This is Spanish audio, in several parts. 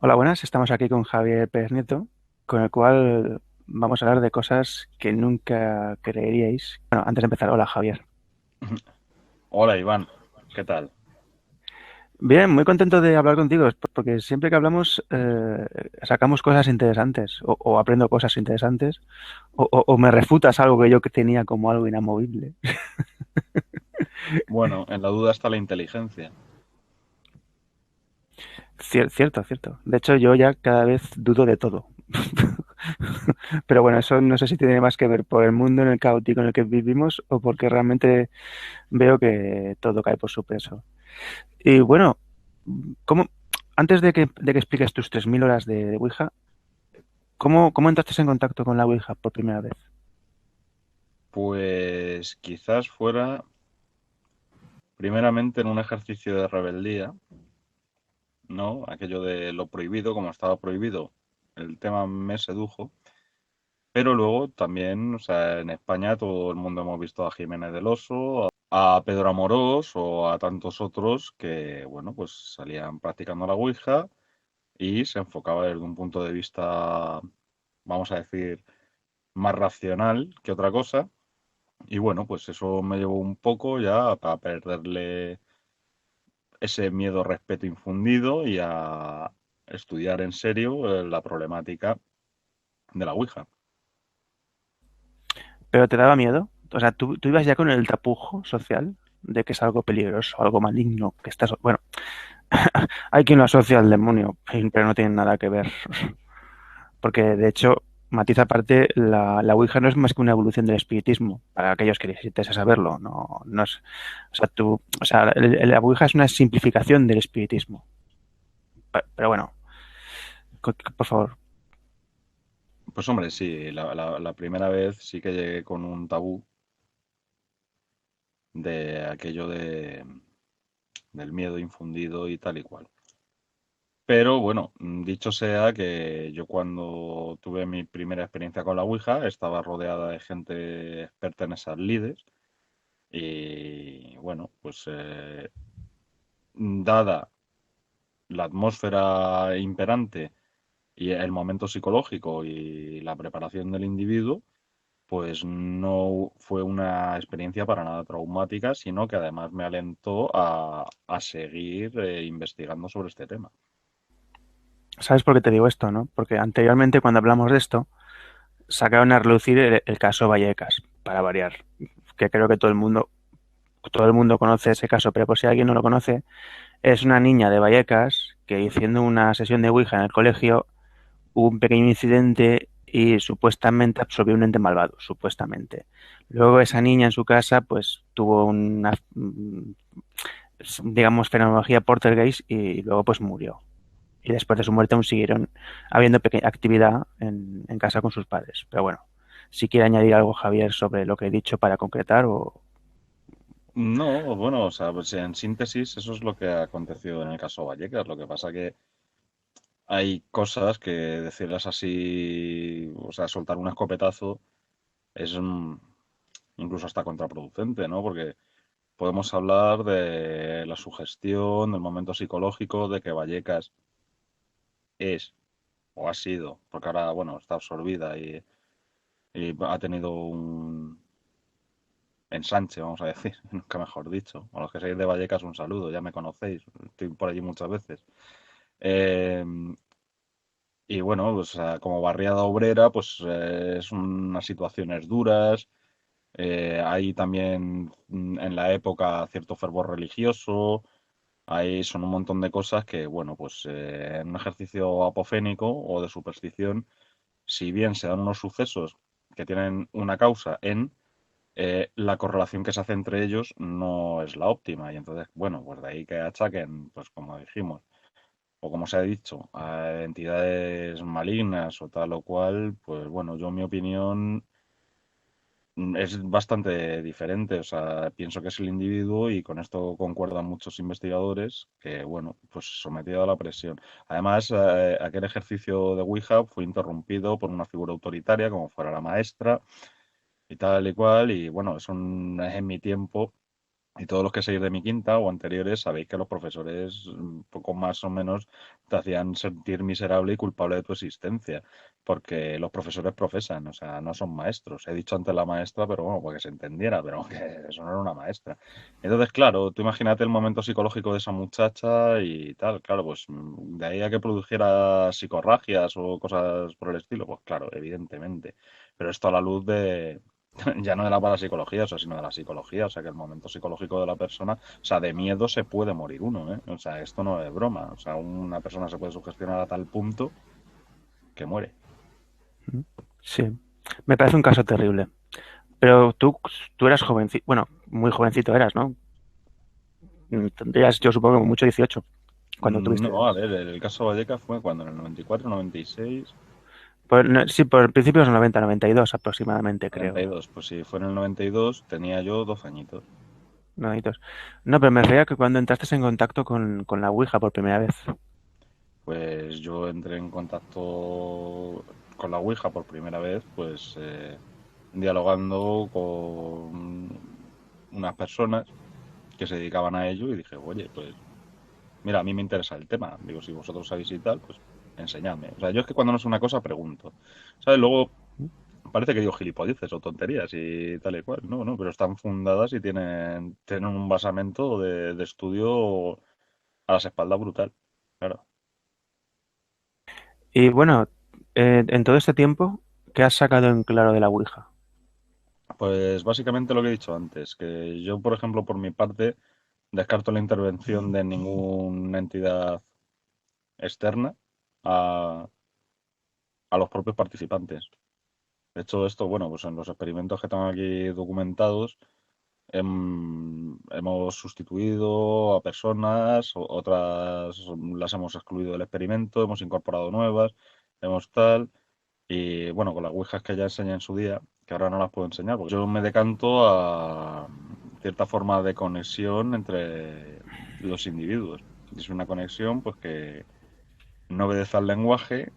Hola, buenas. Estamos aquí con Javier Pérez Nieto, con el cual vamos a hablar de cosas que nunca creeríais. Bueno, antes de empezar, hola Javier. Hola Iván, ¿qué tal? Bien, muy contento de hablar contigo, porque siempre que hablamos sacamos cosas interesantes o aprendo cosas interesantes o me refutas algo que yo que tenía como algo inamovible. Bueno, en la duda está la inteligencia. Cierto, cierto. De hecho, yo ya cada vez dudo de todo. Pero bueno, eso no sé si tiene más que ver por el mundo en el caótico en el que vivimos o porque realmente veo que todo cae por su peso. Y bueno, ¿cómo, antes de que expliques tus 3.000 horas de Ouija, ¿cómo entraste en contacto con la Ouija por primera vez? Pues quizás fuera primeramente en un ejercicio de rebeldía, ¿no? Aquello de lo prohibido, como estaba prohibido, el tema me sedujo. Pero luego también, o sea, en España todo el mundo hemos visto a Jiménez del Oso, a Pedro Amorós o a tantos otros que, bueno, pues salían practicando la Ouija y se enfocaba desde un punto de vista, vamos a decir, más racional que otra cosa. Y bueno, pues eso me llevó un poco ya a perderle ese miedo, respeto infundido y a estudiar en serio la problemática de la Ouija. ¿Pero te daba miedo? O sea, ¿tú ibas ya con el tapujo social de que es algo peligroso, algo maligno, que estás... Bueno, hay quien lo asocia al demonio, pero no tiene nada que ver. Porque, de hecho, matiz aparte, la Ouija no es más que una evolución del espiritismo, para aquellos que necesites saberlo. No, no es... O sea, la Ouija es una simplificación del espiritismo. Pero bueno, por favor. Pues hombre, sí, la primera vez sí que llegué con un tabú de aquello del miedo infundido y tal y cual. Pero bueno, dicho sea que yo cuando tuve mi primera experiencia con la Ouija estaba rodeada de gente experta en esas lides y bueno, pues dada la atmósfera imperante y el momento psicológico y la preparación del individuo, pues no fue una experiencia para nada traumática, sino que además me alentó a seguir investigando sobre este tema. ¿Sabes por qué te digo esto, no? Porque anteriormente, cuando hablamos de esto, sacaron a relucir el caso Vallecas, para variar. Que creo que todo el mundo conoce ese caso, pero por si alguien no lo conoce, es una niña de Vallecas que haciendo una sesión de Ouija en el colegio hubo un pequeño incidente y supuestamente absorbió un ente malvado, supuestamente. Luego esa niña en su casa pues tuvo una, digamos, fenomenología poltergeist y luego pues murió. Y después de su muerte aún siguieron habiendo pequeña actividad en casa con sus padres. Pero bueno, si quiere añadir algo Javier sobre lo que he dicho para concretar o... No, bueno, o sea, pues en síntesis eso es lo que ha acontecido en el caso Vallecas. Lo que pasa que hay cosas que decirlas así, o sea, soltar un escopetazo es incluso hasta contraproducente, ¿no? Porque podemos hablar de la sugestión, del momento psicológico, de que Vallecas es o ha sido, porque ahora, bueno, está absorbida y ha tenido un ensanche, vamos a decir, nunca mejor dicho. A los que seáis de Vallecas, un saludo, ya me conocéis, estoy por allí muchas veces. Eh, y bueno, pues como barriada obrera, pues es unas situaciones duras. Hay también en la época cierto fervor religioso. Ahí son un montón de cosas que, bueno, pues en un ejercicio apofénico o de superstición, si bien se dan unos sucesos que tienen una causa en la correlación que se hace entre ellos no es la óptima. Y entonces, bueno, pues de ahí que achaquen, pues como dijimos, o como se ha dicho, a entidades malignas o tal o cual, pues bueno, yo mi opinión es bastante diferente. O sea, pienso que es el individuo y con esto concuerdan muchos investigadores que, bueno, pues sometido a la presión. Además, aquel ejercicio de Ouija fue interrumpido por una figura autoritaria como fuera la maestra y tal y cual. Y bueno, eso en mi tiempo Y todos los que seguís de mi quinta o anteriores sabéis que los profesores poco más o menos te hacían sentir miserable y culpable de tu existencia, porque los profesores profesan, o sea, no son maestros. He dicho antes la maestra, pero bueno, para que se entendiera, pero que eso no era una maestra. Entonces, claro, tú imagínate el momento psicológico de esa muchacha y tal, claro, pues de ahí a que produjera psicorragias o cosas por el estilo, pues claro, evidentemente. Pero esto a la luz de, ya no de la parapsicología, o sea, sino de la psicología, o sea, que el momento psicológico de la persona, o sea, de miedo se puede morir uno, ¿eh? O sea, esto no es broma, o sea, una persona se puede sugestionar a tal punto que muere. Sí, me parece un caso terrible. Pero tú eras jovencito, bueno, muy jovencito eras, ¿no? Tendrías, yo supongo, mucho 18 cuando tuviste. No, a ver, el caso Vallecas fue cuando en el 94, 96, Sí, por principios de los 90, 92 aproximadamente, creo. 92, pues si fue en el 92 tenía yo 12 añitos. No, no, pero me refería que cuando entraste en contacto con la Ouija por primera vez. Pues yo entré en contacto con la Ouija por primera vez, pues dialogando con unas personas que se dedicaban a ello y dije, oye, pues mira, a mí me interesa el tema. Digo, si vosotros sabéis y tal, pues enseñadme. O sea, yo es que cuando no sé una cosa pregunto. ¿Sabes? Luego parece que digo gilipolleces o tonterías y tal y cual. No, no, pero están fundadas y tienen un basamento de estudio a las espaldas brutal. Claro. Y bueno, en todo este tiempo, ¿qué has sacado en claro de la Ouija? Pues básicamente lo que he dicho antes, que yo, por ejemplo, por mi parte, descarto la intervención de ninguna entidad externa a, a los propios participantes. De hecho, esto, bueno, pues en los experimentos que tengo aquí documentados, hemos sustituido a personas, otras las hemos excluido del experimento, hemos incorporado nuevas, hemos tal, y bueno, con las ouijas que ya enseñé en su día, que ahora no las puedo enseñar, porque yo me decanto a cierta forma de conexión entre los individuos. Y es una conexión pues que no obedece al lenguaje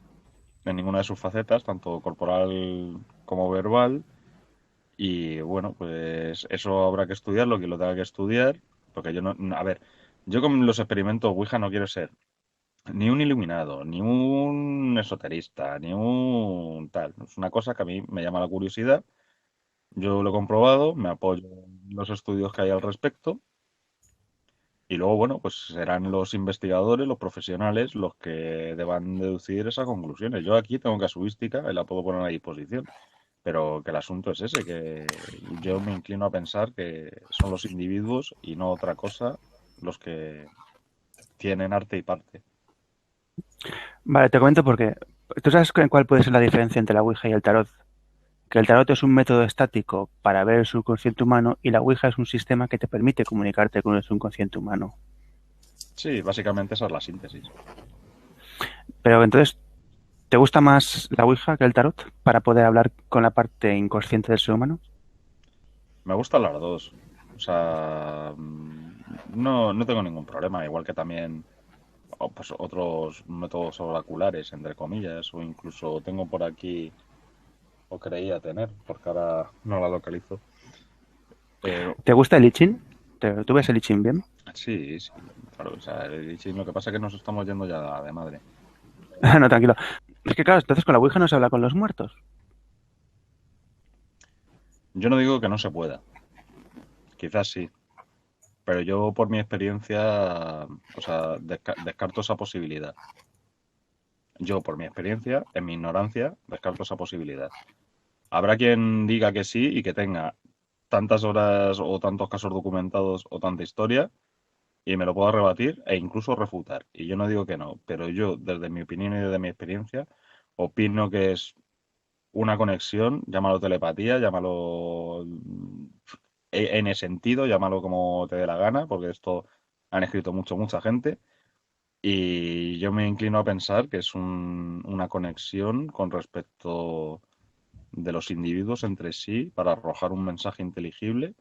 en ninguna de sus facetas, tanto corporal como verbal, y bueno, pues eso habrá que estudiarlo, quien lo tenga que estudiar, porque yo no, a ver, yo con los experimentos Ouija no quiero ser ni un iluminado, ni un esoterista, ni un tal. Es una cosa que a mí me llama la curiosidad. Yo lo he comprobado, me apoyo en los estudios que hay al respecto. Y luego, bueno, pues serán los investigadores, los profesionales, los que deban deducir esas conclusiones. Yo aquí tengo casuística y la puedo poner a disposición. Pero que el asunto es ese, que yo me inclino a pensar que son los individuos y no otra cosa los que tienen arte y parte. Vale, te comento porque tú sabes cuál puede ser la diferencia entre la Ouija y el tarot. Que el tarot es un método estático para ver el subconsciente humano y la Ouija es un sistema que te permite comunicarte con el subconsciente humano. Sí, básicamente esa es la síntesis. Pero entonces, ¿te gusta más la Ouija que el tarot para poder hablar con la parte inconsciente del ser humano? Me gustan las dos. O sea, no, no tengo ningún problema. Igual que también pues, otros métodos oraculares, entre comillas, o incluso tengo por aquí, o creía tener, porque ahora no la localizo. Eh, ¿Te gusta el I Ching? ¿Tú ves el I Ching bien? sí, sí, claro. O sea, lo que pasa es que nos estamos yendo ya de madre. No, tranquilo. Es que claro, entonces con la Ouija no se habla con los muertos. Yo no digo que no se pueda, quizás sí, pero yo por mi experiencia, o sea, descarto esa posibilidad. Yo por mi experiencia, en mi ignorancia, descarto esa posibilidad. Habrá quien diga que sí y que tenga tantas horas o tantos casos documentados o tanta historia y me lo pueda rebatir e incluso refutar. Y yo no digo que no, pero yo, desde mi opinión y desde mi experiencia, opino que es una conexión, llámalo telepatía, llámalo N sentido, llámalo como te dé la gana, porque esto han escrito mucha gente. Y yo me inclino a pensar que es una conexión con respecto de los individuos entre sí para arrojar un mensaje inteligible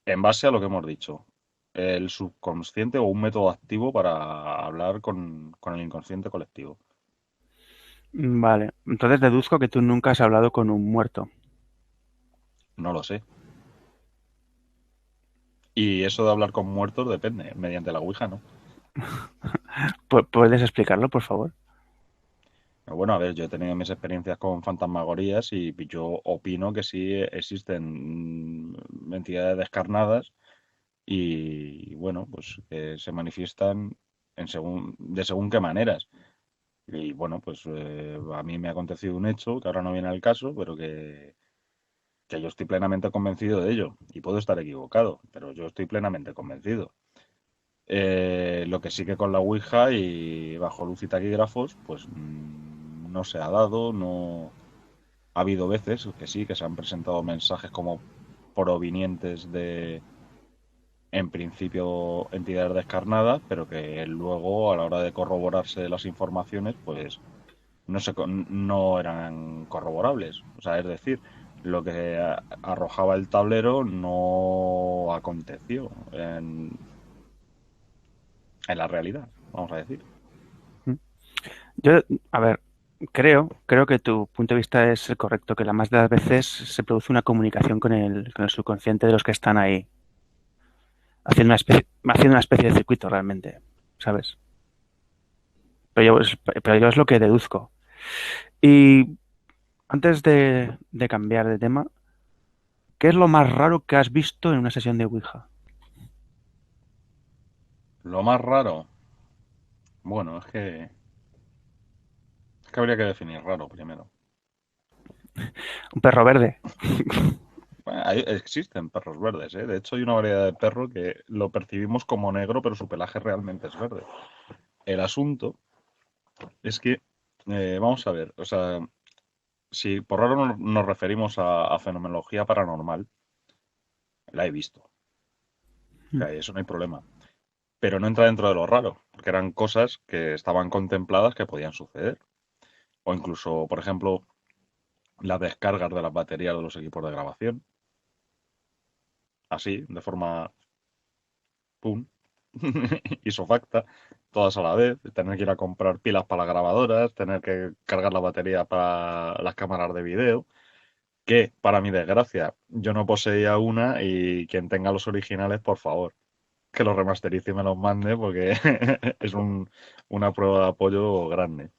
en base a lo que hemos dicho. El subconsciente o un método activo para hablar con el inconsciente colectivo. Vale, entonces deduzco que tú nunca has hablado con un muerto. No lo sé. Y eso de hablar con muertos depende, mediante la Ouija, ¿no? ¿Puedes explicarlo, por favor? Pero bueno, a ver, yo he tenido mis experiencias con fantasmagorías y yo opino que sí existen entidades descarnadas y bueno, pues que se manifiestan de según qué maneras. Y bueno, pues a mí me ha acontecido un hecho, que ahora no viene al caso, pero que yo estoy plenamente convencido de ello. Y puedo estar equivocado, pero yo estoy plenamente convencido. Lo que sí que con la Ouija y bajo luz y taquígrafos, pues no se ha dado, no ha habido veces que sí, que se han presentado mensajes como provenientes de, en principio, entidades descarnadas, pero que luego, a la hora de corroborarse las informaciones, pues no eran corroborables. O sea, es decir, lo que arrojaba el tablero no aconteció en la realidad, vamos a decir. Mm. Yo, a ver, creo que tu punto de vista es el correcto, que la más de las veces se produce una comunicación con el subconsciente de los que están ahí, haciendo una especie de circuito realmente, ¿sabes? Pero yo es lo que deduzco. Y antes de cambiar de tema, ¿qué es lo más raro que has visto en una sesión de Ouija? Lo más raro, bueno, es que habría que definir raro primero. Un perro verde. Bueno, existen perros verdes, ¿eh? De hecho, hay una variedad de perro que lo percibimos como negro, pero su pelaje realmente es verde. El asunto es que, vamos a ver, o sea, si por raro nos referimos a fenomenología paranormal, la he visto. O sea, eso no hay problema. Pero no entra dentro de lo raro, porque eran cosas que estaban contempladas que podían suceder. O incluso, por ejemplo, las descargas de las baterías de los equipos de grabación. Así, de forma, pum, isofacta, todas a la vez, tener que ir a comprar pilas para las grabadoras, tener que cargar la batería para las cámaras de vídeo, que para mi desgracia yo no poseía una y quien tenga los originales, por favor, que los remasterice y me los mande porque es una prueba de apoyo grande.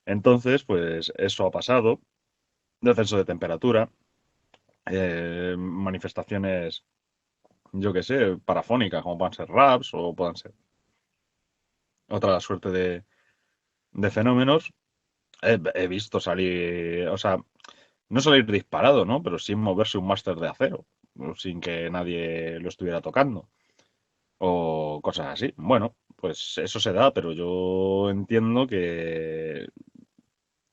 Entonces, pues eso ha pasado, descenso de temperatura, manifestaciones, yo qué sé, parafónicas, como puedan ser raps o puedan ser otra suerte de fenómenos. He visto salir, o sea, no salir disparado, ¿no? Pero sí moverse un máster de acero, sin que nadie lo estuviera tocando, o cosas así. Bueno, pues eso se da, pero yo entiendo que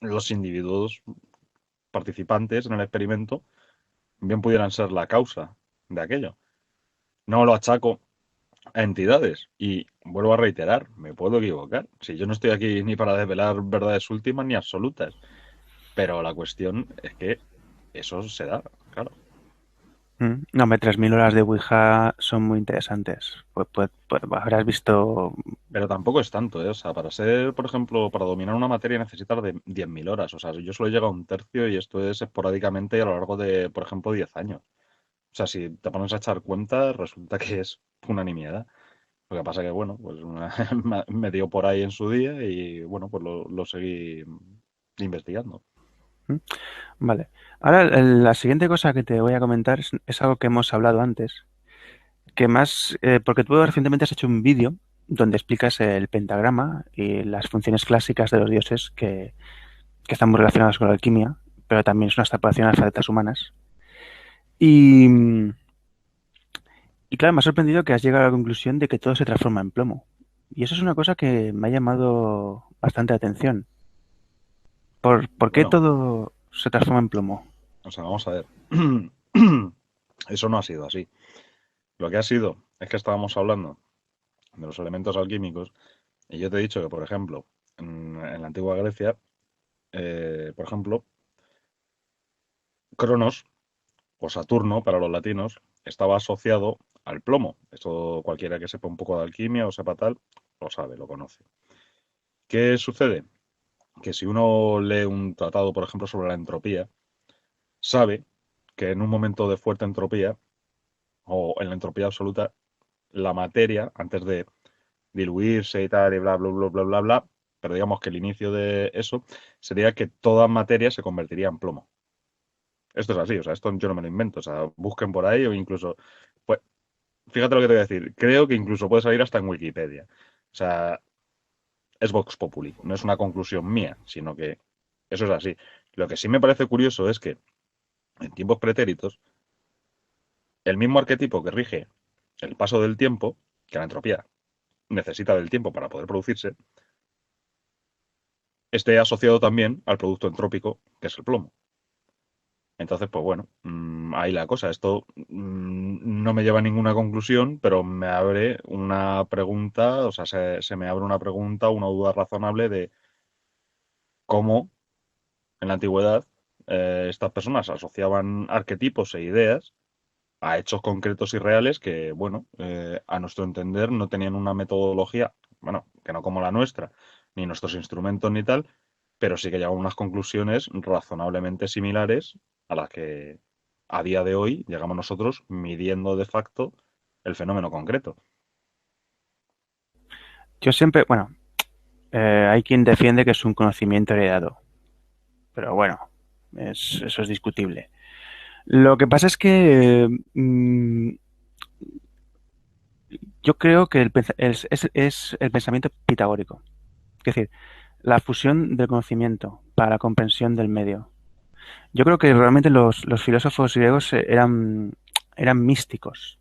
los individuos participantes en el experimento bien pudieran ser la causa de aquello. No lo achaco a entidades y vuelvo a reiterar, me puedo equivocar. Si yo no estoy aquí ni para desvelar verdades últimas ni absolutas. Pero la cuestión es que eso se da, claro. No, hombre, 3.000 horas de Ouija son muy interesantes. Pues habrás visto. Pero tampoco es tanto, ¿eh? O sea, para ser, por ejemplo, para dominar una materia necesitas de 10.000 horas. O sea, yo solo he llegado a un tercio y esto es esporádicamente y a lo largo de, por ejemplo, 10 años. O sea, si te pones a echar cuentas, resulta que es una nimiedad. Lo que pasa que, bueno, pues me dio por ahí en su día y, bueno, pues lo seguí investigando. ¿Mm? Vale. Ahora, la siguiente cosa que te voy a comentar es algo que hemos hablado antes, que más, porque tú recientemente has hecho un vídeo donde explicas el pentagrama y las funciones clásicas de los dioses que están muy relacionadas con la alquimia, pero también es una extrapolación a las facetas humanas. Y, y claro, me ha sorprendido que has llegado a la conclusión de que todo se transforma en plomo. Y eso es una cosa que me ha llamado bastante la atención. ¿Por qué Bueno, todo se transforma en plomo? o sea, vamos a ver. Eso no ha sido así. Lo que ha sido es que estábamos hablando de los elementos alquímicos y yo te he dicho que, por ejemplo, en la antigua Grecia, por ejemplo, Cronos o Saturno para los latinos estaba asociado al plomo. Esto cualquiera que sepa un poco de alquimia o sepa tal, lo sabe, lo conoce. ¿Qué sucede? Que si uno lee un tratado, por ejemplo, sobre la entropía, sabe que en un momento de fuerte entropía o en la entropía absoluta la materia antes de diluirse y tal, y bla, bla, bla, bla, bla, bla. Pero digamos que el inicio de eso sería que toda materia se convertiría en plomo. Esto es así, o sea, esto yo no me lo invento, o sea, busquen por ahí o incluso, pues, fíjate lo que te voy a decir, creo que incluso puede salir hasta en Wikipedia. O sea, es Vox Populi, no es una conclusión mía, sino que eso es así. Lo que sí me parece curioso es que en tiempos pretéritos, el mismo arquetipo que rige el paso del tiempo, que la entropía necesita del tiempo para poder producirse, esté asociado también al producto entrópico, que es el plomo. Entonces, pues bueno, ahí la cosa. Esto no me lleva a ninguna conclusión, pero me abre una pregunta, o sea, se me abre una pregunta, una duda razonable de cómo en la antigüedad estas personas asociaban arquetipos e ideas a hechos concretos y reales que, bueno, a nuestro entender no tenían una metodología, bueno, que no como la nuestra, ni nuestros instrumentos ni tal, pero sí que llegaban a unas conclusiones razonablemente similares a las que a día de hoy llegamos nosotros midiendo de facto el fenómeno concreto. Yo siempre, bueno, hay quien defiende que es un conocimiento heredado, pero bueno, eso es discutible. Lo que pasa es que yo creo que es el pensamiento pitagórico, es decir, la fusión del conocimiento para la comprensión del medio. Yo creo que realmente los filósofos griegos eran místicos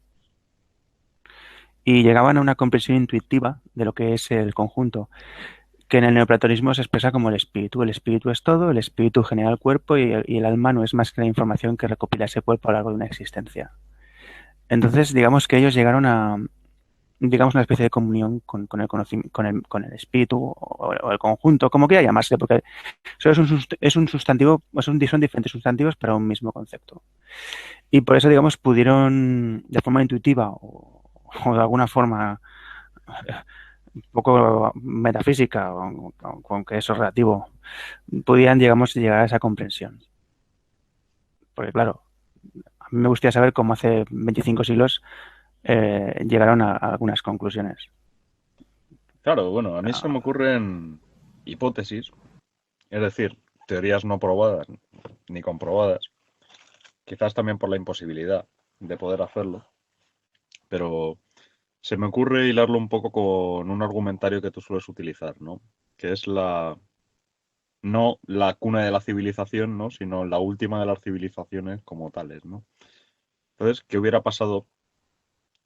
y llegaban a una comprensión intuitiva de lo que es el conjunto, que en el neoplatonismo se expresa como el espíritu. El espíritu es todo, el espíritu genera el cuerpo y el alma no es más que la información que recopila ese cuerpo a lo largo de una existencia. Entonces, digamos que ellos llegaron a, digamos, una especie de comunión con el conocimiento, con el espíritu o el conjunto, como quiera llamarse, porque eso es un sustantivo, son diferentes sustantivos para un mismo concepto. Y por eso, digamos, pudieron, de forma intuitiva o de alguna forma un poco metafísica, con que eso es relativo, pudieran, digamos, llegar a esa comprensión. Porque, claro, a mí me gustaría saber cómo hace 25 siglos llegaron a algunas conclusiones. Claro, bueno, a mí se me ocurren hipótesis, es decir, teorías no probadas ni comprobadas, quizás también por la imposibilidad de poder hacerlo, pero se me ocurre hilarlo un poco con un argumentario que tú sueles utilizar, ¿no? Que es no la cuna de la civilización, ¿no? Sino la última de las civilizaciones como tales, ¿no? Entonces, ¿qué hubiera pasado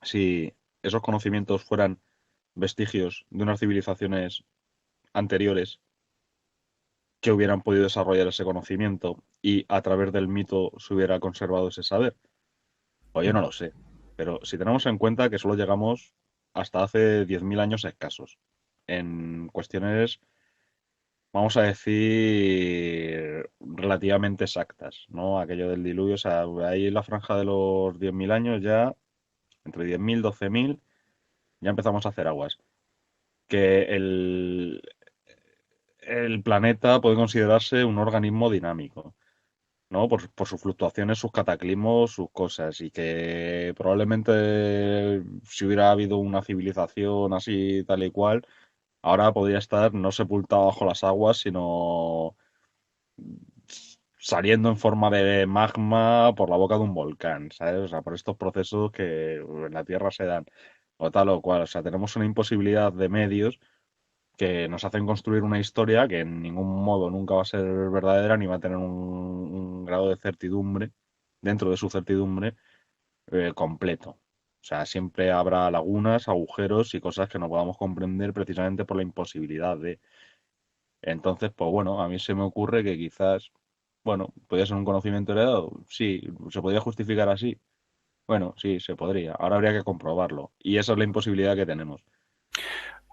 si esos conocimientos fueran vestigios de unas civilizaciones anteriores que hubieran podido desarrollar ese conocimiento y a través del mito se hubiera conservado ese saber? Pues yo no lo sé. Pero si tenemos en cuenta que solo llegamos hasta hace 10.000 años escasos, en cuestiones, vamos a decir, relativamente exactas, ¿no? Aquello del diluvio, o sea, ahí en la franja de los 10.000 años ya, entre 10.000 12.000 ya empezamos a hacer aguas. Que el planeta puede considerarse un organismo dinámico, ¿no? Por sus fluctuaciones, sus cataclismos, sus cosas, y que probablemente si hubiera habido una civilización así, tal y cual, ahora podría estar no sepultada bajo las aguas, sino saliendo en forma de magma por la boca de un volcán, ¿sabes? O sea, por estos procesos que en la Tierra se dan, o tal o cual. O sea, tenemos una imposibilidad de medios que nos hacen construir una historia que en ningún modo nunca va a ser verdadera ni va a tener un grado de certidumbre, dentro de su certidumbre, completo. O sea, siempre habrá lagunas, agujeros y cosas que no podamos comprender precisamente por la imposibilidad de. Entonces, pues bueno, a mí se me ocurre que quizás, bueno, podría ser un conocimiento heredado. Sí, se podría justificar así. Bueno, sí, se podría. Ahora habría que comprobarlo. Y esa es la imposibilidad que tenemos.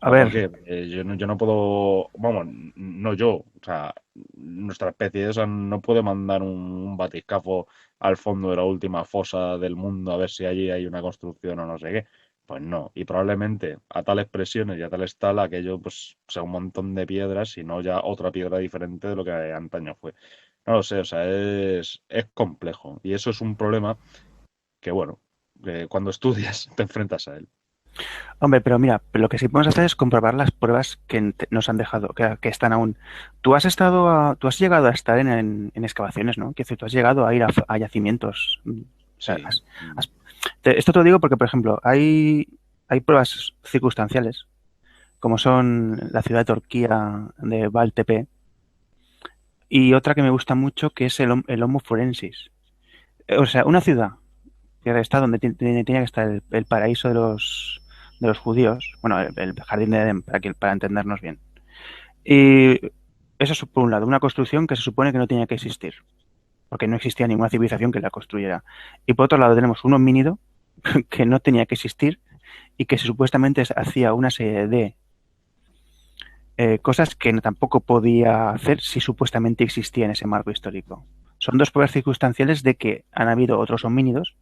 A ¿Por ver, qué? Yo no puedo, vamos, no yo, o sea, nuestra especie, o sea, no puede mandar un batiscafo al fondo de la última fosa del mundo a ver si allí hay una construcción o no sé qué. Pues no, y probablemente a tales presiones y a tales tal, aquello pues sea un montón de piedras y no ya otra piedra diferente de lo que antaño fue. No lo sé, o sea, es complejo y eso es un problema que, bueno, que cuando estudias te enfrentas a él. Hombre, pero mira, lo que sí podemos hacer es comprobar las pruebas que nos han dejado, que están aún. Tú has llegado a estar en excavaciones, ¿no? Que tú has llegado a ir a yacimientos. O sea, Sí. esto te lo digo porque, por ejemplo, hay pruebas circunstanciales, como son la ciudad de Turquía de Valtepe, y otra que me gusta mucho que es el Homo forensis. O sea, una ciudad que está donde tenía que estar el paraíso de los judíos, bueno, el jardín de Edén, para entendernos bien. Y eso es, por un lado, una construcción que se supone que no tenía que existir, porque no existía ninguna civilización que la construyera. Y por otro lado tenemos un homínido que no tenía que existir y que supuestamente hacía una serie de cosas que tampoco podía hacer si supuestamente existía en ese marco histórico. Son dos pruebas circunstanciales de que han habido otros homínidos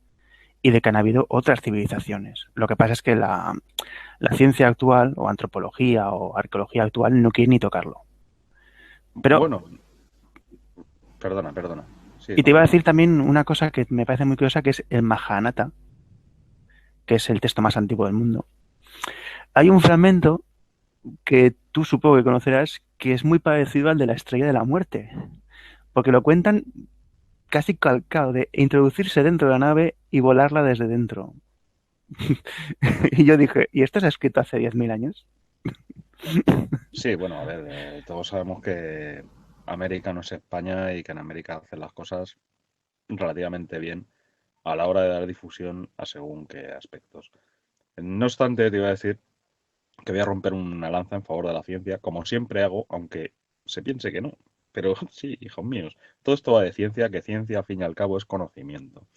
y de que han habido otras civilizaciones. Lo que pasa es que la ciencia actual, o antropología, o arqueología actual, no quiere ni tocarlo. Pero, Bueno, perdona. Sí, y te iba a continúa. decir también una cosa que me parece muy curiosa, que es el Mahanata, que es el texto más antiguo del mundo. Hay un fragmento que tú supongo que conocerás, que es muy parecido al de la Estrella de la Muerte, porque lo cuentan casi calcado, de introducirse dentro de la nave y volarla desde dentro. Y yo dije, ¿y esto se ha escrito hace 10.000 años? Sí, bueno, a ver, todos sabemos que América no es España y que en América hacen las cosas relativamente bien a la hora de dar difusión a según qué aspectos. No obstante, te iba a decir que voy a romper una lanza en favor de la ciencia, como siempre hago, aunque se piense que no. Pero sí, hijos míos, todo esto va de ciencia, que ciencia al fin y al cabo es conocimiento.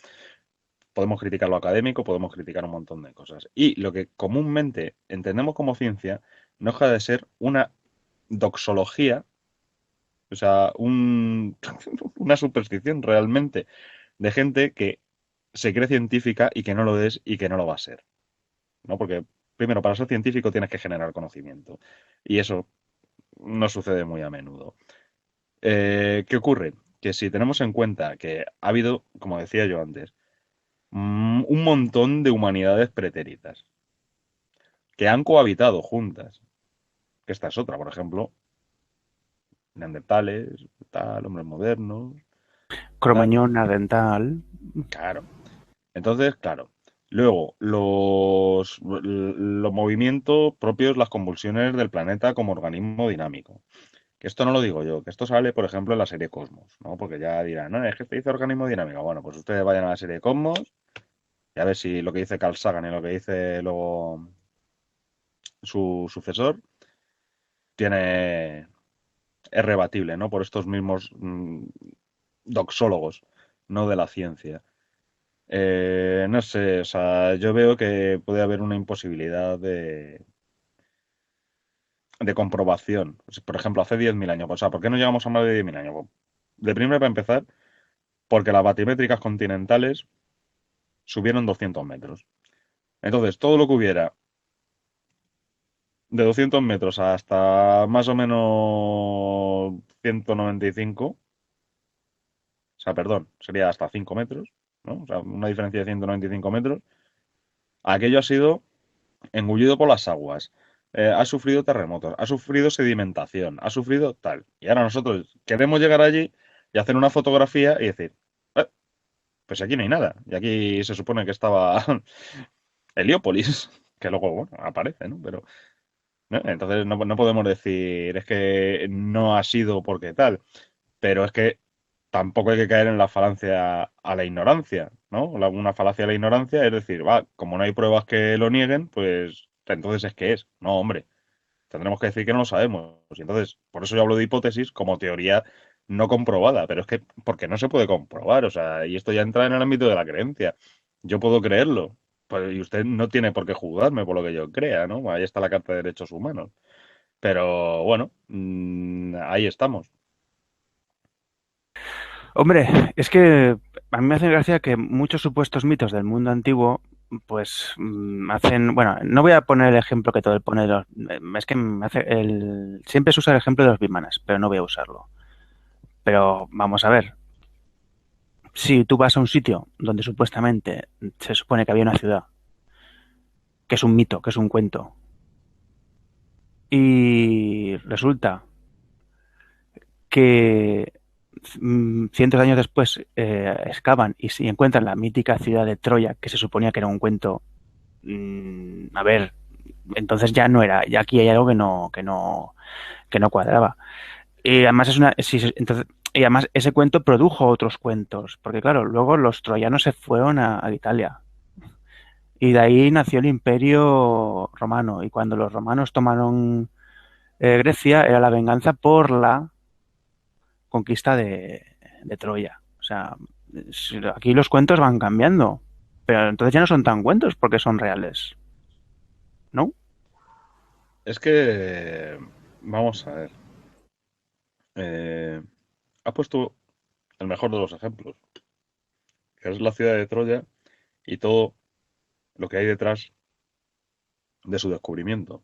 Podemos criticar lo académico, podemos criticar un montón de cosas. Y lo que comúnmente entendemos como ciencia no deja de ser una doxología, o sea, una superstición realmente de gente que se cree científica y que no lo es y que no lo va a ser, ¿no? Porque primero, para ser científico tienes que generar conocimiento y eso no sucede muy a menudo. ¿Qué ocurre? Que si tenemos en cuenta que ha habido, como decía yo antes, un montón de humanidades pretéritas que han cohabitado juntas, que esta es otra, por ejemplo, neandertales, tal, hombres modernos, tal, Cromañón ardental. claro. Entonces, claro. Luego, los movimientos propios, las convulsiones del planeta como organismo dinámico. Que esto no lo digo yo, que esto sale, por ejemplo, en la serie Cosmos, ¿no? Porque ya dirán, no, es que te dice organismo dinámico. Bueno, pues ustedes vayan a la serie Cosmos y a ver si lo que dice Carl Sagan y lo que dice luego su sucesor tiene, es rebatible, ¿no? Por estos mismos doxólogos, no de la ciencia. No sé, o sea, yo veo que puede haber una imposibilidad de comprobación. Pues, por ejemplo, hace 10.000 años, o sea, ¿por qué no llegamos a más de 10.000 años? Pues, de primero, para empezar, porque las batimétricas continentales subieron 200 metros. Entonces, todo lo que hubiera de 200 metros hasta más o menos 195, o sea, perdón, sería hasta 5 metros, ¿no? O sea, una diferencia de 195 metros, aquello ha sido engullido por las aguas, ha sufrido terremotos, ha sufrido sedimentación, ha sufrido tal. Y ahora nosotros queremos llegar allí y hacer una fotografía y decir, "Eh, pues aquí no hay nada. Y aquí se supone que estaba Heliópolis, que luego, bueno, aparece, ¿no? Pero, ¿no? Entonces no podemos decir, es que no ha sido porque tal, pero es que tampoco hay que caer en la falacia a la ignorancia, ¿no? Una falacia a la ignorancia es decir, va, como no hay pruebas que lo nieguen, pues entonces es que es. No, hombre, tendremos que decir que no lo sabemos. Y entonces, por eso yo hablo de hipótesis como teoría no comprobada, pero es que porque no se puede comprobar, o sea, y esto ya entra en el ámbito de la creencia. Yo puedo creerlo, pues, y usted no tiene por qué juzgarme por lo que yo crea, ¿no? Ahí está la Carta de Derechos Humanos. Pero bueno, ahí estamos. Hombre, es que a mí me hace gracia que muchos supuestos mitos del mundo antiguo, pues hacen, bueno, no voy a poner el ejemplo que todo el pone, es que me hace siempre se usa el ejemplo de los bimanas, pero no voy a usarlo. Pero vamos a ver, si tú vas a un sitio donde supuestamente se supone que había una ciudad que es un mito, que es un cuento. Y resulta que cientos de años después excavan y encuentran la mítica ciudad de Troya, que se suponía que era un cuento. A ver, entonces ya no era, ya aquí hay algo que no cuadraba. Y además es una, sí, entonces, y además ese cuento produjo otros cuentos, porque claro, luego los troyanos se fueron a Italia y de ahí nació el Imperio Romano y cuando los romanos tomaron Grecia era la venganza por la conquista de Troya. O sea, aquí los cuentos van cambiando, pero entonces ya no son tan cuentos porque son reales, ¿no? Es que, vamos a ver, eh, has puesto el mejor de los ejemplos, que es la ciudad de Troya y todo lo que hay detrás de su descubrimiento.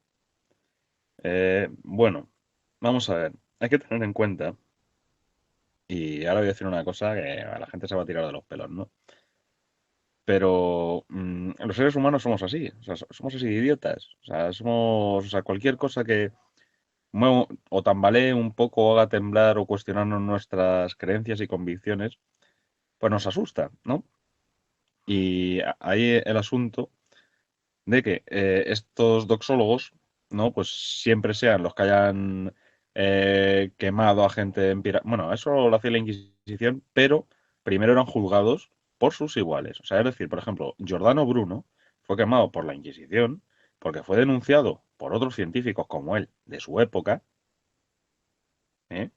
Bueno, vamos a ver, hay que tener en cuenta, y ahora voy a decir una cosa que a la gente se va a tirar de los pelos, ¿no? Pero los seres humanos somos así, o sea, somos así de idiotas, o sea, somos, o sea, cualquier cosa que o tambalee un poco o haga temblar o cuestionarnos nuestras creencias y convicciones, pues nos asusta, ¿no? Y ahí el asunto de que estos doxólogos, ¿no? Pues siempre sean los que hayan quemado a gente en Bueno, eso lo hacía la Inquisición, pero primero eran juzgados por sus iguales. O sea, es decir, por ejemplo, Giordano Bruno fue quemado por la Inquisición porque fue denunciado por otros científicos como él de su época, ¿eh?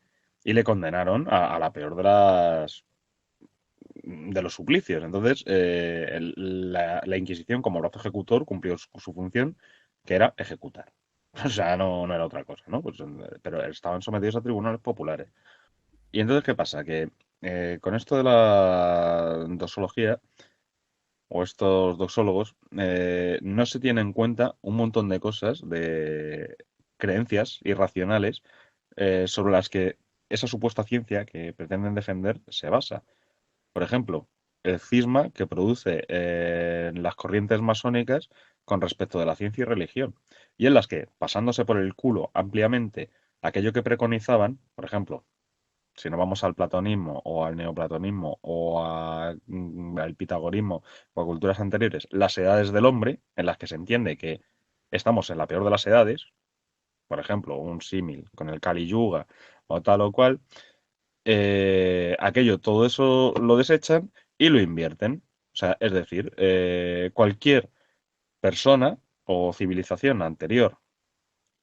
Y le condenaron a la peor de los suplicios. Entonces, la Inquisición, como brazo ejecutor, cumplió su función, que era ejecutar. O sea, no era otra cosa, ¿no? Pues, pero estaban sometidos a tribunales populares. Y entonces, ¿qué pasa? Que con esto de la doxología, o estos doxólogos, no se tiene en cuenta un montón de cosas, de creencias irracionales, sobre las que esa supuesta ciencia que pretenden defender se basa. Por ejemplo, el cisma que produce las corrientes masónicas con respecto de la ciencia y religión, y en las que, pasándose por el culo ampliamente aquello que preconizaban, por ejemplo, si nos vamos al platonismo o al neoplatonismo o al pitagorismo o a culturas anteriores, las edades del hombre, en las que se entiende que estamos en la peor de las edades, por ejemplo, un símil con el Kali Yuga o tal o cual, aquello, todo eso lo desechan y lo invierten. O sea, es decir, cualquier persona o civilización anterior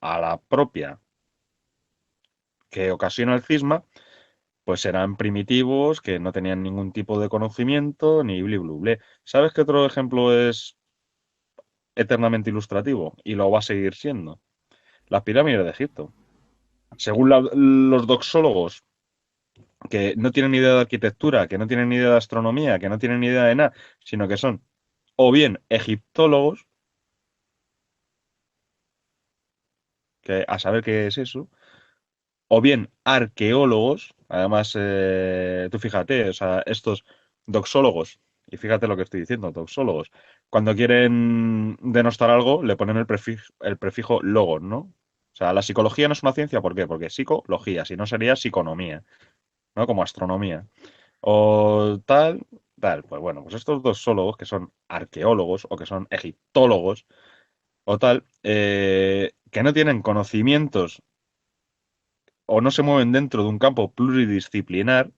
a la propia que ocasiona el cisma, pues eran primitivos, que no tenían ningún tipo de conocimiento, ni bli blu ble. ¿Sabes qué otro ejemplo es eternamente ilustrativo? Y lo va a seguir siendo. Las pirámides de Egipto. Según los doxólogos, que no tienen ni idea de arquitectura, que no tienen ni idea de astronomía, que no tienen ni idea de nada, sino que son o bien egiptólogos, que a saber qué es eso, o bien arqueólogos, además, tú fíjate, o sea, estos doxólogos, y fíjate lo que estoy diciendo, doxólogos, cuando quieren denostar algo, le ponen el prefijo logos, ¿no? O sea, la psicología no es una ciencia, ¿por qué? Porque es psicología, si no sería psiconomía, ¿no? Como astronomía. O tal, pues bueno, pues estos doxólogos, que son arqueólogos o que son egiptólogos, o tal, que no tienen conocimientos o no se mueven dentro de un campo pluridisciplinar,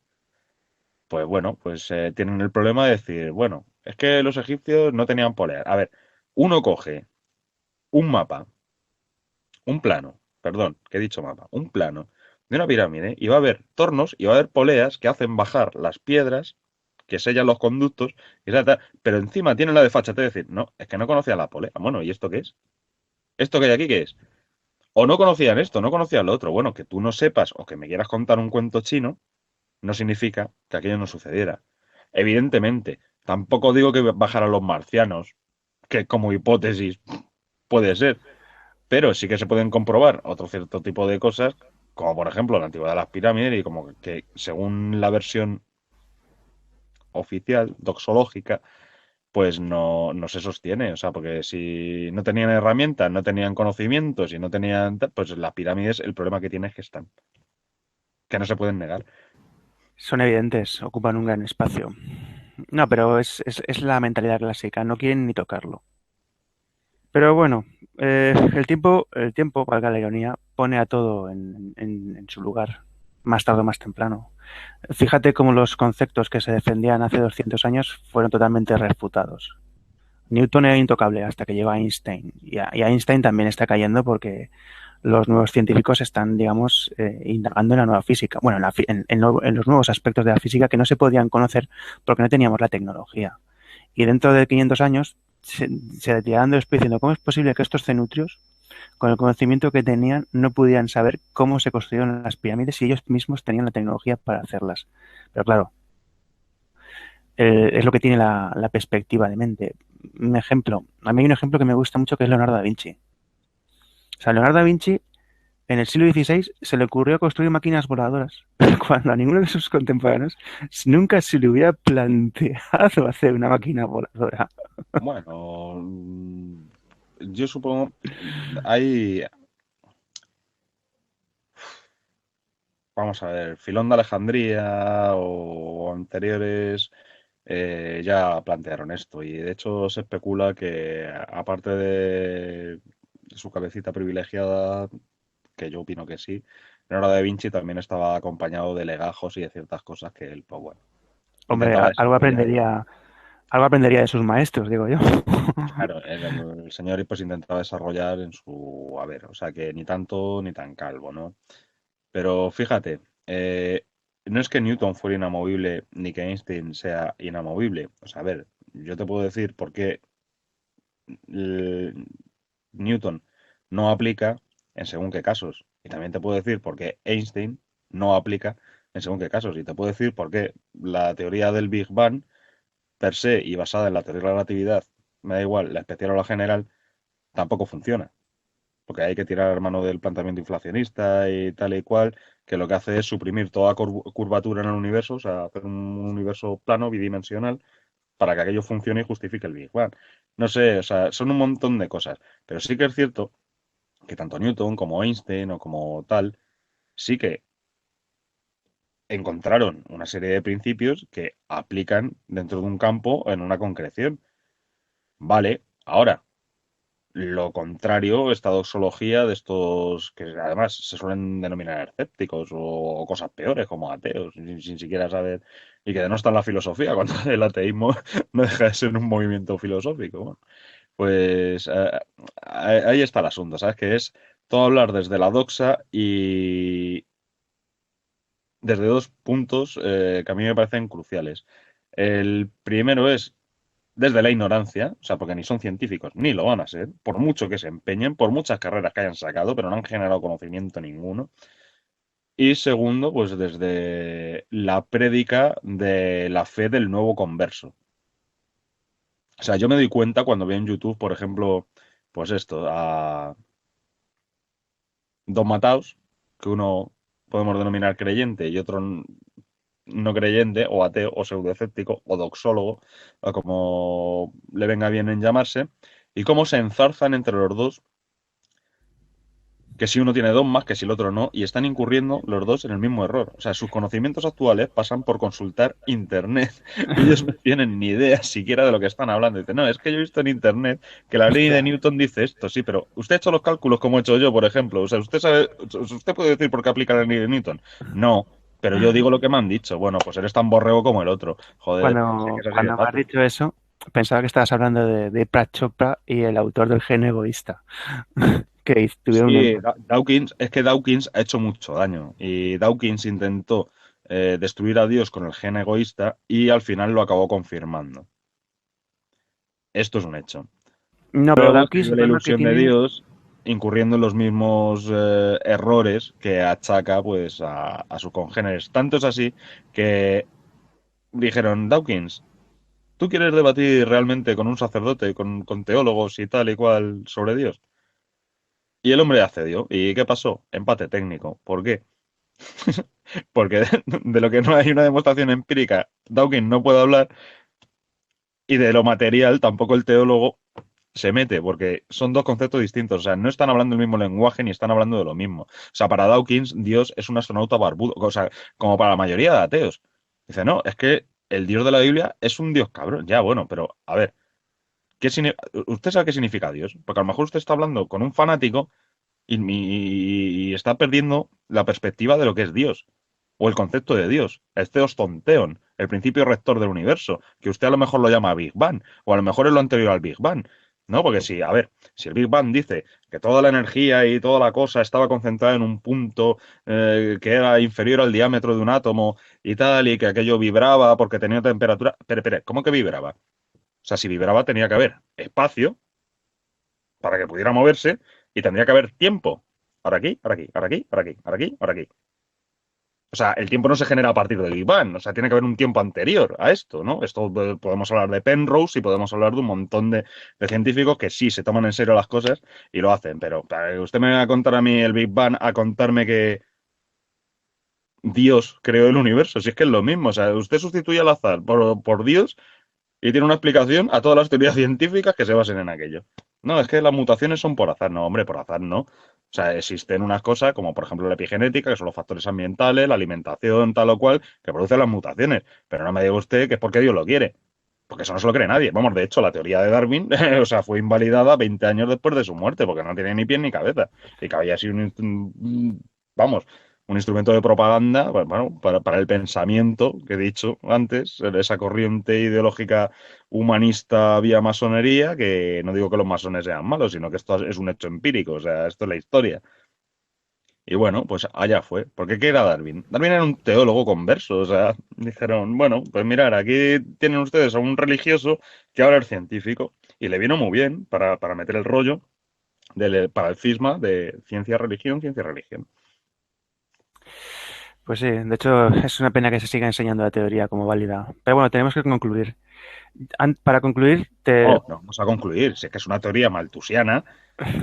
pues bueno, pues tienen el problema de decir, bueno, es que los egipcios no tenían poleas. A ver, uno coge un mapa, un plano, perdón, que he dicho mapa, un plano de una pirámide y va a haber tornos y va a haber poleas que hacen bajar las piedras, que sellan los conductos, pero encima tienen la desfachatez de decir, no, es que no conocía la polea. Bueno, ¿y esto qué es? ¿Esto que hay aquí qué es? O no conocían esto, no conocían lo otro. Bueno, que tú no sepas o que me quieras contar un cuento chino, no significa que aquello no sucediera. Evidentemente, tampoco digo que bajaran los marcianos, que como hipótesis puede ser, pero sí que se pueden comprobar otro cierto tipo de cosas, como por ejemplo la antigüedad de las pirámides y como que según la versión oficial, doxológica, pues no se sostiene. O sea, porque si no tenían herramientas, no tenían conocimientos y no tenían, pues las pirámides, el problema que tiene es que están, que no se pueden negar. Son evidentes, ocupan un gran espacio. No, pero es la mentalidad clásica, no quieren ni tocarlo. Pero bueno, el tiempo, valga la ironía, pone a todo en su lugar, más tarde o más temprano. Fíjate cómo los conceptos que se defendían hace 200 años fueron totalmente refutados. Newton era intocable hasta que llegó Einstein. Y Einstein también está cayendo porque los nuevos científicos están, digamos, indagando en la nueva física. Bueno, en los nuevos aspectos de la física que no se podían conocer porque no teníamos la tecnología. Y dentro de 500 años se retirarán del espacio diciendo cómo es posible que estos cenutrios, con el conocimiento que tenían, no pudieran saber cómo se construyeron las pirámides si ellos mismos tenían la tecnología para hacerlas. Pero claro, es lo que tiene la perspectiva de mente. Un ejemplo, a mí hay un ejemplo que me gusta mucho que es Leonardo da Vinci. O sea, Leonardo da Vinci en el siglo XVI se le ocurrió construir máquinas voladoras, cuando a ninguno de sus contemporáneos nunca se le hubiera planteado hacer una máquina voladora. Bueno, yo supongo, hay, vamos a ver, Filón de Alejandría o anteriores ya plantearon esto y de hecho se especula que aparte de su cabecita privilegiada, que yo opino que sí, Leonardo da Vinci también estaba acompañado de legajos y de ciertas cosas que él, pues bueno, Hombre, intentaba algo desarrollar. algo aprendería de sus maestros, digo yo. Claro, el señor pues intentaba desarrollar en su haber, o sea que ni tanto ni tan calvo, ¿no? Pero fíjate, no es que Newton fuera inamovible ni que Einstein sea inamovible. O sea, a ver, yo te puedo decir por qué eh, Newton no aplica en según qué casos. Y también te puedo decir por qué Einstein no aplica en según qué casos. Y te puedo decir por qué la teoría del Big Bang per se y basada en la teoría de la relatividad, me da igual, la especial o la general, tampoco funciona. Porque hay que tirar mano del planteamiento inflacionista y tal y cual, que lo que hace es suprimir toda curvatura en el universo, o sea, hacer un universo plano, bidimensional, para que aquello funcione y justifique el Big Bang. No sé, o sea, son un montón de cosas, pero sí que es cierto que tanto Newton como Einstein o como tal, sí que encontraron una serie de principios que aplican dentro de un campo en una concreción. Vale, ahora, lo contrario, esta doxología de estos que además se suelen denominar escépticos o cosas peores como ateos, sin siquiera saber, y que denostan la filosofía, cuando el ateísmo no deja de ser un movimiento filosófico. Bueno, pues ahí está el asunto, ¿sabes? Que es todo hablar desde la doxa y desde dos puntos que a mí me parecen cruciales. El primero es desde la ignorancia, o sea, porque ni son científicos, ni lo van a ser, por mucho que se empeñen, por muchas carreras que hayan sacado, pero no han generado conocimiento ninguno. Y segundo, pues desde la prédica de la fe del nuevo converso. O sea, yo me doy cuenta cuando veo en YouTube, por ejemplo, pues esto, a dos mataos, que uno podemos denominar creyente y otro no creyente, o ateo, o pseudoescéptico, o doxólogo, o como le venga bien en llamarse, y cómo se enzarzan entre los dos, que si uno tiene dogmas, que si el otro no, y están incurriendo los dos en el mismo error. O sea, sus conocimientos actuales pasan por consultar Internet. Ellos no tienen ni idea siquiera de lo que están hablando. Dicen, no, es que yo he visto en Internet que la ley de Hostia. Newton dice esto, sí, pero usted ha hecho los cálculos como he hecho yo, por ejemplo. O sea, usted sabe, usted puede decir por qué aplica la ley de Newton. No, pero yo digo lo que me han dicho. Bueno, pues eres tan borrego como el otro. Joder, sí que Cuando, es así de cuando me has fácil. dicho eso, pensaba que estabas hablando de Prat Chopra y el autor del gen egoísta, que tuvieron Sí, un... Dawkins, es que Dawkins ha hecho mucho daño y Dawkins intentó destruir a Dios con el gen egoísta y al final lo acabó confirmando. Esto es un hecho. No, pero Luego se Dawkins dio el la problema que ilusión de tiene... Dios incurriendo en los mismos errores que achaca pues a sus congéneres. Tanto es así que dijeron, Dawkins, ¿tú quieres debatir realmente con un sacerdote, con teólogos y tal y cual sobre Dios? Y el hombre accedió. ¿Y qué pasó? Empate técnico. ¿Por qué? Porque de lo que no hay una demostración empírica, Dawkins no puede hablar y de lo material tampoco el teólogo se mete, porque son dos conceptos distintos. O sea, no están hablando el mismo lenguaje ni están hablando de lo mismo. O sea, para Dawkins, Dios es un astronauta barbudo. O sea, como para la mayoría de ateos. Dice, no, es que el Dios de la Biblia es un Dios cabrón. Ya, bueno, pero a ver, ¿usted sabe qué significa Dios? Porque a lo mejor usted está hablando con un fanático y está perdiendo la perspectiva de lo que es Dios. O el concepto de Dios, el Theos Tonteon, el principio rector del universo, que usted a lo mejor lo llama Big Bang, o a lo mejor es lo anterior al Big Bang. ¿No? Porque si, a ver, si el Big Bang dice que toda la energía y toda la cosa estaba concentrada en un punto que era inferior al diámetro de un átomo y tal, y que aquello vibraba porque tenía temperatura. Pero, ¿cómo que vibraba? O sea, si vibraba tenía que haber espacio para que pudiera moverse y tendría que haber tiempo. Ahora aquí, ahora aquí, ahora aquí, ahora aquí, ahora aquí, ahora aquí. O sea, el tiempo no se genera a partir del Big Bang, o sea, tiene que haber un tiempo anterior a esto, ¿no? Esto podemos hablar de Penrose y podemos hablar de un montón de científicos que sí se toman en serio las cosas y lo hacen, pero para que usted me va a contar a mí el Big Bang, a contarme que Dios creó el universo, si es que es lo mismo, o sea, usted sustituye al azar por Dios y tiene una explicación a todas las teorías científicas que se basen en aquello. No, es que las mutaciones son por azar. No, hombre, por azar no. O sea, existen unas cosas como, por ejemplo, la epigenética, que son los factores ambientales, la alimentación, tal o cual, que producen las mutaciones. Pero no me diga usted que es porque Dios lo quiere. Porque eso no se lo cree nadie. Vamos, de hecho, la teoría de Darwin, o sea, fue invalidada 20 años después de su muerte, porque no tenía ni pie ni cabeza. Y que había sido vamos, un instrumento de propaganda, bueno, para el pensamiento que he dicho antes, esa corriente ideológica humanista vía masonería, que no digo que los masones sean malos, sino que esto es un hecho empírico, o sea, esto es la historia. Y bueno, pues allá fue. Porque ¿qué era Darwin? Darwin era un teólogo converso, o sea, dijeron, bueno, pues mirar, aquí tienen ustedes a un religioso que ahora es científico, y le vino muy bien para meter el rollo para el cisma de ciencia-religión, ciencia-religión. Pues sí, de hecho es una pena que se siga enseñando la teoría como válida. Pero bueno, tenemos que concluir. Para concluir, No, no vamos a concluir, si es que es una teoría maltusiana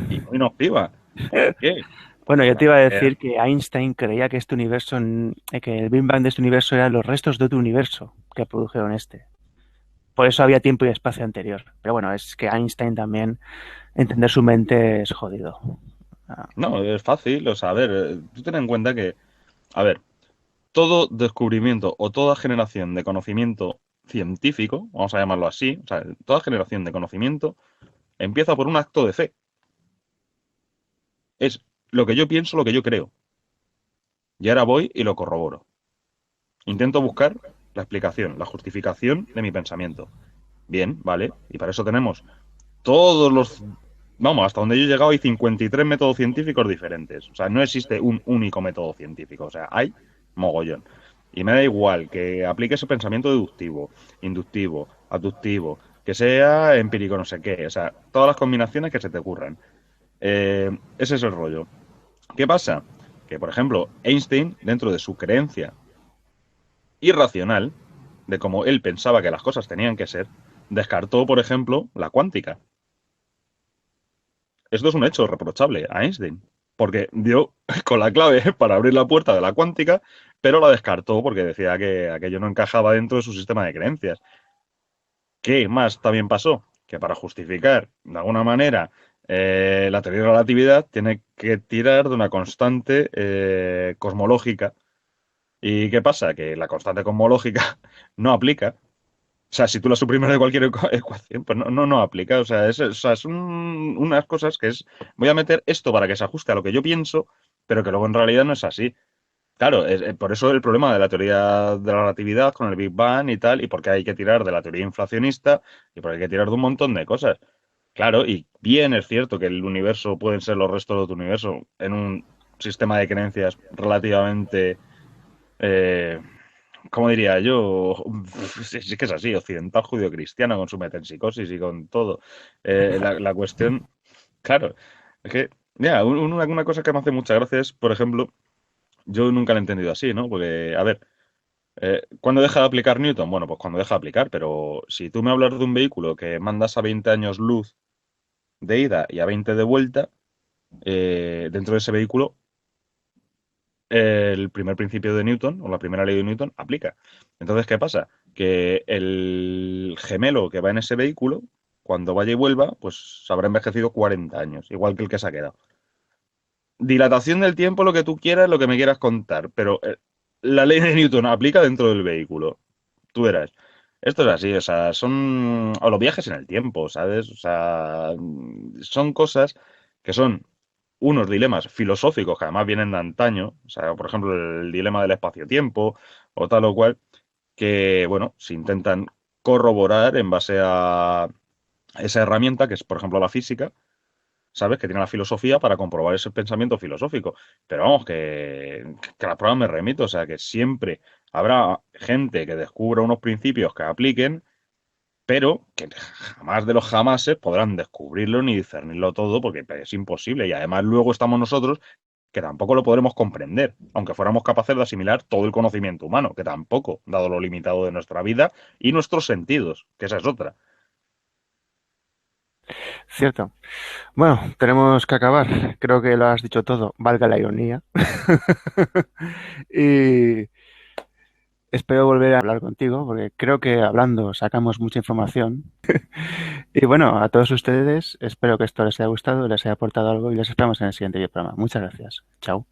y muy nociva. ¿Por qué? bueno, yo te Bueno, iba a decir que Einstein creía que este universo, que el Big Bang de este universo eran los restos de otro universo que produjeron este. Por eso había tiempo y espacio anterior. Pero bueno, es que Einstein también, entender su mente es jodido. Ah, no, es fácil, o sea, a ver, tú ten en cuenta que, a ver, todo descubrimiento o toda generación de conocimiento científico, vamos a llamarlo así, o sea, toda generación de conocimiento empieza por un acto de fe. Es lo que yo pienso, lo que yo creo. Y ahora voy y lo corroboro. Intento buscar la explicación, la justificación de mi pensamiento. Bien, vale, y para eso tenemos todos los... Vamos, hasta donde yo he llegado hay 53 métodos científicos diferentes. O sea, no existe un único método científico. O sea, hay mogollón. Y me da igual que aplique ese pensamiento deductivo, inductivo, abductivo, que sea empírico, no sé qué. O sea, todas las combinaciones que se te ocurran. Ese es el rollo. ¿Qué pasa? Que, por ejemplo, Einstein, dentro de su creencia irracional, de cómo él pensaba que las cosas tenían que ser, descartó, por ejemplo, la cuántica. Esto es un hecho reprochable a Einstein, porque dio con la clave para abrir la puerta de la cuántica, pero la descartó porque decía que aquello no encajaba dentro de su sistema de creencias. ¿Qué más también pasó? Que para justificar, de alguna manera, la teoría de la relatividad tiene que tirar de una constante cosmológica. ¿Y qué pasa? Que la constante cosmológica no aplica. O sea, si tú la suprimes de cualquier ecuación, pues no aplica. O sea, son unas cosas que es, voy a meter esto para que se ajuste a lo que yo pienso, pero que luego en realidad no es así. Claro, por eso el problema de la teoría de la relatividad con el Big Bang y tal, y porque hay que tirar de la teoría inflacionista, y porque hay que tirar de un montón de cosas. Claro, y bien es cierto que el universo pueden ser los restos de tu universo en un sistema de creencias relativamente ¿cómo diría yo? Sí que es así, occidental judío-cristiano con su metempsicosis y con todo. La cuestión, claro, es que, mira, una cosa que me hace mucha gracia es, por ejemplo, yo nunca lo he entendido así, ¿no? Porque, a ver, ¿cuándo deja de aplicar Newton? Bueno, pues cuando deja de aplicar, pero si tú me hablas de un vehículo que mandas a 20 años luz de ida y a 20 de vuelta, dentro de ese vehículo el primer principio de Newton o la primera ley de Newton aplica. Entonces, ¿qué pasa? que el gemelo que va en ese vehículo, cuando vaya y vuelva, pues se habrá envejecido 40 años, igual que el que se ha quedado. Dilatación del tiempo, lo que tú quieras, lo que me quieras contar, pero la ley de Newton aplica dentro del vehículo. Tú verás. Esto es así, o sea, son. O los viajes en el tiempo, ¿sabes? O sea, son cosas que son unos dilemas filosóficos que además vienen de antaño. O sea, por ejemplo, el dilema del espacio-tiempo o tal o cual, que, bueno, se intentan corroborar en base a esa herramienta que es, por ejemplo, la física, ¿sabes? Que tiene la filosofía para comprobar ese pensamiento filosófico. Pero vamos, que las pruebas me remito, o sea, que siempre habrá gente que descubra unos principios que apliquen, pero que jamás de los jamases podrán descubrirlo ni discernirlo todo porque es imposible. Y además luego estamos nosotros que tampoco lo podremos comprender, aunque fuéramos capaces de asimilar todo el conocimiento humano, que tampoco, dado lo limitado de nuestra vida y nuestros sentidos, que esa es otra. Cierto. Bueno, tenemos que acabar. Creo que lo has dicho todo, valga la ironía. Y espero volver a hablar contigo, porque creo que hablando sacamos mucha información. Y bueno, a todos ustedes, espero que esto les haya gustado, les haya aportado algo y les esperamos en el siguiente programa. Muchas gracias. Chao.